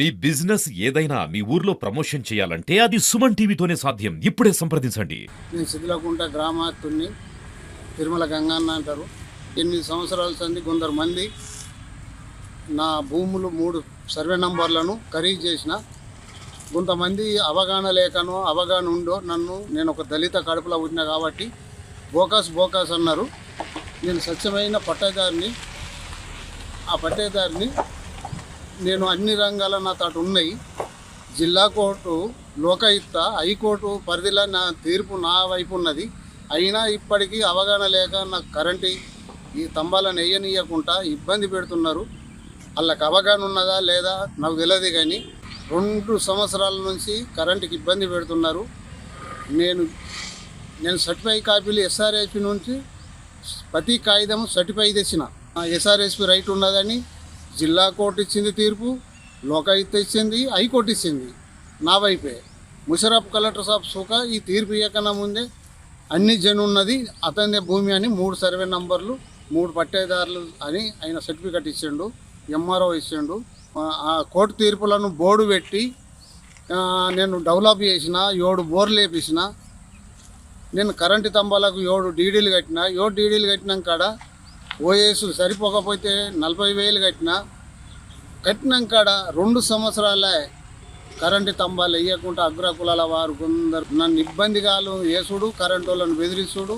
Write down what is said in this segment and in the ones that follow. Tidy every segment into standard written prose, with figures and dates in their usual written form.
మీ business ఏదైనా మీ ఊర్లో promotion చేయాలంటే అది సుమన్ టీవీతోనే సాధ్యం. ఇప్పుడే సంప్రదించండి. నేను శిథిలకుంట గ్రామాత్తుని తిరుమల గంగన్న అంటారు. 8 సంవత్సరాల సంది కొందరు మంది నా భూములు 3 సర్వే నంబర్లను ఖరీదు చేసిన. కొంతమంది అవగాహన లేకనో అవగాహన ఉండో నేను ఒక దళిత కడుపులో పుట్టిన కాబట్టి బోకాస్ అన్నారు. నేను స్వచ్ఛమైన పట్టేదారిని. ఆ పట్టేదారిని నేను అన్ని రంగాల నా తాటు ఉన్నాయి. జిల్లా కోర్టు, లోకాయుక్త, హైకోర్టు పరిధిలో నా తీర్పు నా వైపు ఉన్నది. అయినా ఇప్పటికీ అవగాహన లేక నాకు కరెంటు ఈ స్తంభాలను వేయనీయకుండా ఇబ్బంది పెడుతున్నారు. వాళ్ళకి అవగాహన ఉన్నదా లేదా నాకు తెలియదు, కానీ 2 సంవత్సరాల నుంచి కరెంటుకి ఇబ్బంది పెడుతున్నారు. నేను సర్టిఫై కాపీలు ఎస్ఆర్ఎస్పి నుంచి ప్రతి కాగితం సర్టిఫై తెచ్చిన. ఎస్ఆర్ఎస్పి రైట్ ఉన్నదని జిల్లా కోర్టు ఇచ్చింది తీర్పు, లోకాయుక్త ఇచ్చింది, హైకోర్టు ఇచ్చింది. నా వైపే ముషరఫ్ కలెక్టర్ సాబ్ సుఖ ఈ తీర్పు ఇవ్వకన్నా ముందే అన్ని జన్ ఉన్నది అతనే భూమి అని 3 సర్వే నంబర్లు 3 పట్టేదారులు అని ఆయన సర్టిఫికెట్ ఇచ్చిండు, ఎంఆర్ఓ ఇచ్చిండు. ఆ కోర్టు తీర్పులను బోర్డు పెట్టి నేను డెవలప్ చేసిన, 7 బోర్లు వేపించిన. నేను కరెంటు స్తంభాలకు 7 డీడీలు కట్టిన. 7 డీడీలు కట్టినాం కాడ ఓఎస్ సరిపోకపోతే 40,000 కట్టినాం కాడ 2 సంవత్సరాలే కరెంటు స్తంభాలు వేయకుండా అగ్రకులాల వారు కొందరు నన్ను ఇబ్బందిగాలు వేసుడు, కరెంటు వాళ్ళను బెదిరిస్తుడు.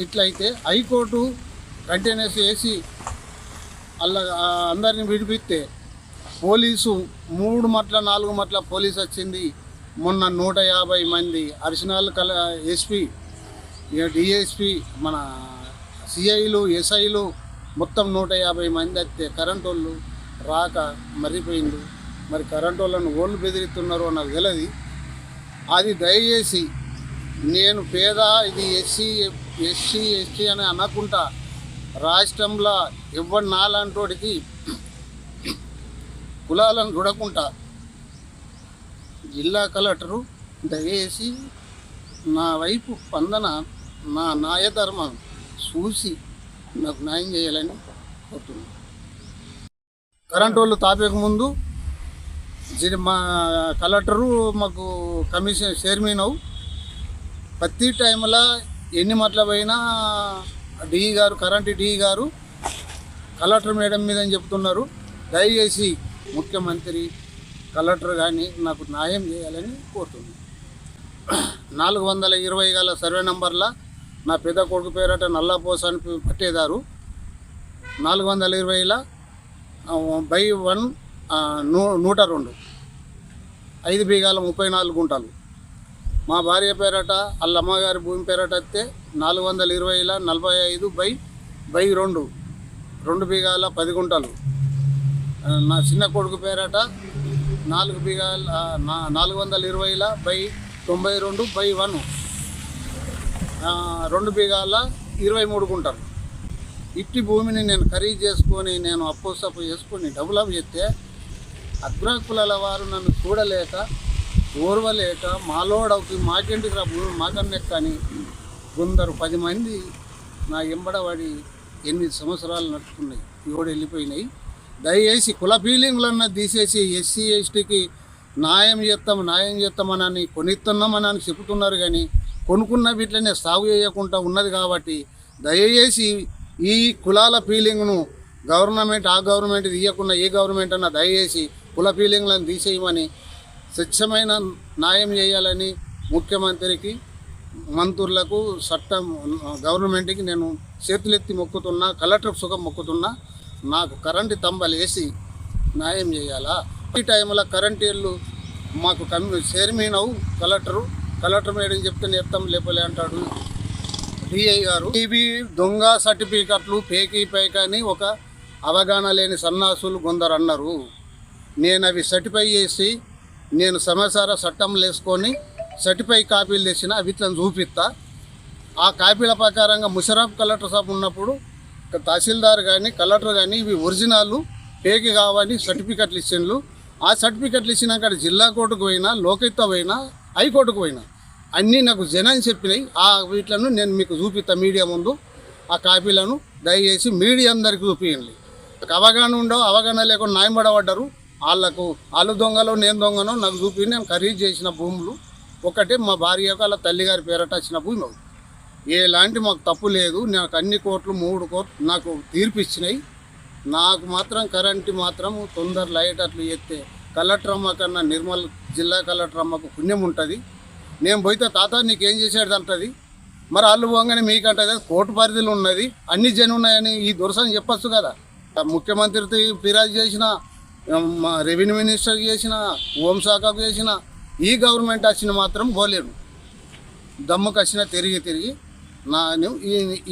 ఇట్లయితే హైకోర్టు కంటైనర్స్ వేసి అలా అందరిని విడిపిస్తే పోలీసు 3 మట్ల 4 మట్ల పోలీసు వచ్చింది. మొన్న 150 మంది అడిషనల్ ఎస్పీ, డిఎస్పీ, మన సిఐలు, ఎస్ఐలు మొత్తం 150 మంది వస్తే కరెంటు వాళ్ళు రాక మర్రిపోయిండు. మరి కరెంటు వాళ్ళను ఓళ్ళు బెదిరిస్తున్నారో నాకు తెలియదు. అది దయచేసి నేను పేద, ఇది ఎస్సీ ఎస్టీ అని అనకుండా రాష్ట్రంలో ఎవరి నాలంటోడికి కులాలను చూడకుండా జిల్లా కలెక్టరు దయచేసి నా వైపు స్పందన, నా న్యాయధర్మం చూసి నాకు న్యాయం చేయాలని కోరుతున్నాను. కరెంటు వాళ్ళు తాపేక ముందు మా కలెక్టరు మాకు కమిషన్ చైర్మన్ అవు ప్రతి టైంలో ఎన్ని మట్ల పోయినా డిఈ గారు, కరెంటు డిఈ గారు కలెక్టర్ మేడం మీద అని చెప్తున్నారు. దయచేసి ముఖ్యమంత్రి, కలెక్టర్ కానీ నాకు న్యాయం చేయాలని కోరుతున్నాను. 420 గల సర్వే నంబర్ల నా పెద్ద కొడుకు పేరట నల్లపోస అని పట్టేదారు. 420ల /1 102 5 బీగాల 34 గుంటలు. మా భార్య పేరట వాళ్ళ అమ్మగారి భూమి పేరట వస్తే 420ల 45/2 2 బీగాల 10 గుంటలు. నా చిన్న కొడుకు పేరట 4 బీగాల 420ల /92/1 2 బీగాల 23 గుంటలు. ఇట్టి భూమిని నేను ఖరీదు చేసుకొని నేను అప్పు చేసుకొని డెవలప్ చేస్తే అగ్రకులాల వారు నన్ను చూడలేక, ఓర్వలేక మాలోడవుకి మాకేంటికి రా భూమి మాకన్నే కానీ కొందరు 10 మంది నా ఎంబడబడి 8 సంవత్సరాలు నడుచుకున్నాయి, 7 వెళ్ళిపోయినాయి. దయచేసి కుల ఫీలింగ్లన్నా తీసేసి ఎస్సీ ఎస్టీకి న్యాయం చేస్తామని కొనిస్తున్నామని చెబుతున్నారు. కానీ కొనుక్కున్న వీటినే సాగు చేయకుండా ఉన్నది. కాబట్టి దయచేసి ఈ కులాల ఫీలింగ్ను గవర్నమెంట్, ఆ గవర్నమెంట్ తీయకుండా ఏ గవర్నమెంట్ అన్నా దయచేసి కుల ఫీలింగ్లను తీసేయమని, స్వచ్ఛమైన న్యాయం చేయాలని ముఖ్యమంత్రికి, మంత్రులకు, చట్టం గవర్నమెంట్కి నేను చేతులెత్తి మొక్కుతున్నా, కలెక్టర్ సుఖం మొక్కుతున్నా. నాకు కరెంటు స్తంభాలు వేసి న్యాయం చేయాలా. ఈ టైంలో కరెంటు మాకు చైర్మన్ అవు కలెక్టర్ మేడం చెప్తే చెప్తాం లేపలే అంటాడు డిఐ గారు. ఇవి దొంగ సర్టిఫికెట్లు, పేక అని ఒక అవగాహన లేని సన్నాసులు కొందరు అన్నారు. నేను అవి సర్టిఫై చేసి నేను సమసార చట్టంలో వేసుకొని సర్టిఫై కాపీలు తెచ్చిన అవి ఇట్లా చూపిస్తా. ఆ కాపీల ప్రకారంగా ముషరఫ్ కలెక్టర్ సాబ్ ఉన్నప్పుడు తహసీల్దార్ కానీ కలెక్టర్ కానీ ఇవి ఒరిజినల్ పేకి కావని సర్టిఫికెట్లు ఇచ్చిండ్రు. ఆ సర్టిఫికెట్లు ఇచ్చినాక జిల్లా కోర్టుకు పోయినా, లోకాయుక్త పోయినా, హైకోర్టుకు పోయినా అన్నీ నాకు జనం చెప్పినాయి. ఆ వీటిలను నేను మీకు చూపిస్తా మీడియా ముందు. ఆ కాపీలను దయచేసి మీడియా అందరికీ చూపించండి. అవగాహన ఉండవు, అవగాహన లేకుండా న్యాయం పడబడ్డారు. వాళ్ళు దొంగలో నేను దొంగనో నాకు చూపి నేను ఖరీదు చేసిన భూములు ఒకటే మా భార్యకు వాళ్ళ తల్లిగారి పేరట వచ్చిన భూమి ఒకటి. ఎలాంటి మాకు తప్పు లేదు. నాకు అన్ని కోర్టులు 3 కోర్టులు నాకు తీర్పు ఇచ్చినాయి. నాకు మాత్రం కరెంటు మాత్రం తొందర లైట్ అట్లు ఎత్తే కలెక్టర్ అమ్మ కన్నా నిర్మల్ జిల్లా కలెక్టర్ అమ్మకు పుణ్యం ఉంటుంది. నేను పోతే తాత నీకేం చేసాడు అంటది. మరి వాళ్ళు పోగానే మీకంటది కోర్టు పరిధిలో ఉన్నది, అన్ని జనం ఉన్నాయని ఈ దురసని చెప్పచ్చు కదా. ముఖ్యమంత్రికి ఫిర్యాదు చేసిన, మా రెవెన్యూ మినిస్టర్కి చేసిన, హోంశాఖకు చేసిన, ఈ గవర్నమెంట్ వచ్చిన మాత్రం పోలేను. దమ్ముకు వచ్చిన తిరిగి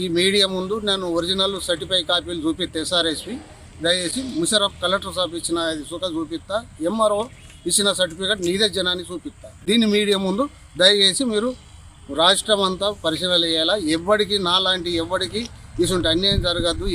ఈ మీడియా ముందు నేను ఒరిజినల్ సర్టిఫై కాపీలు చూపిస్తే ఎస్ఆర్ఎస్పి దయచేసి ముషరఫ్ కలెక్టర్ సాబ్ ఇచ్చిన సుఖ చూపిస్తా, ఎంఆర్ఓ ఇచ్చిన సర్టిఫికేట్ నీదే జనాన్ని చూపిస్తా. దీన్ని మీడియా ముందు దయచేసి మీరు రాష్ట్రం అంతా పరిశీలన చేయాలా. ఎవ్వడికి నాలాంటి ఎవ్వడికి ఇటువంటి అన్యాయం జరగద్దు.